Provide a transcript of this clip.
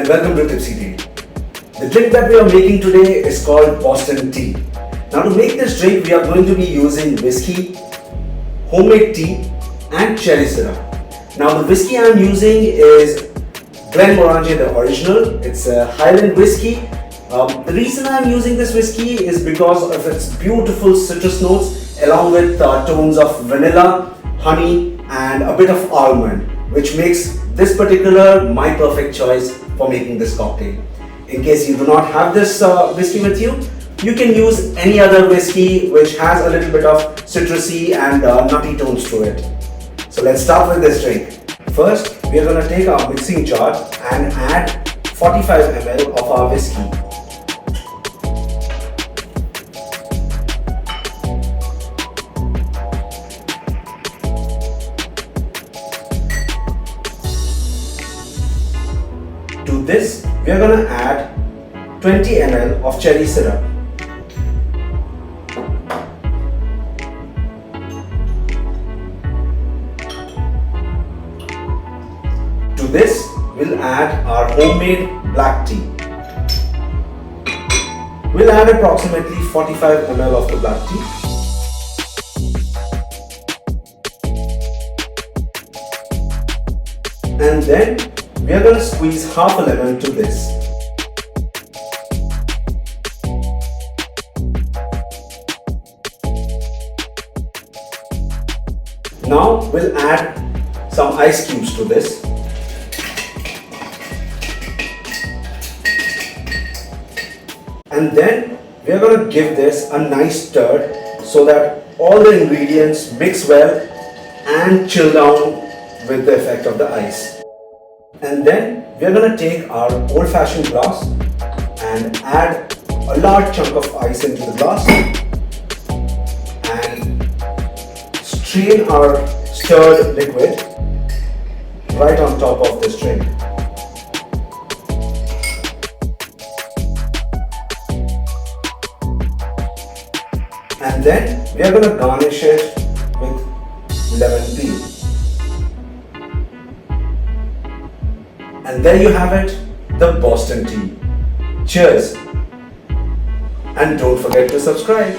and welcome to Tipsytale. The drink that we are making today is called Boston tea. Now to make this drink we are going to be using whiskey, homemade tea and cherry syrup. Now the whiskey I am using is Glenmorangie the original. It's a Highland whiskey. The reason I am using this whiskey is because of its beautiful citrus notes along with tones of vanilla, honey and a bit of almond, which makes this particular my perfect choice for making this cocktail. In case you do not have this whiskey with you, you can use any other whiskey which has a little bit of citrusy and nutty tones to it. So let's start with this drink. First, we are going to take our mixing jar and add 45 ml of our whiskey. To this, we are going to add 20 ml of cherry syrup. To this, we'll add our homemade black tea. We'll add approximately 45 ml of the black tea. And then we are going to squeeze half a lemon to this. Now we'll add some ice cubes to this. And then we are going to give this a nice stir so that all the ingredients mix well and chill down with the effect of the ice. And then we are going to take our old-fashioned glass and add a large chunk of ice into the glass and strain our stirred liquid right on top of this drink. And then we are going to garnish it with lemon peel. And there you have it, the Boston tea. Cheers! And don't forget to subscribe.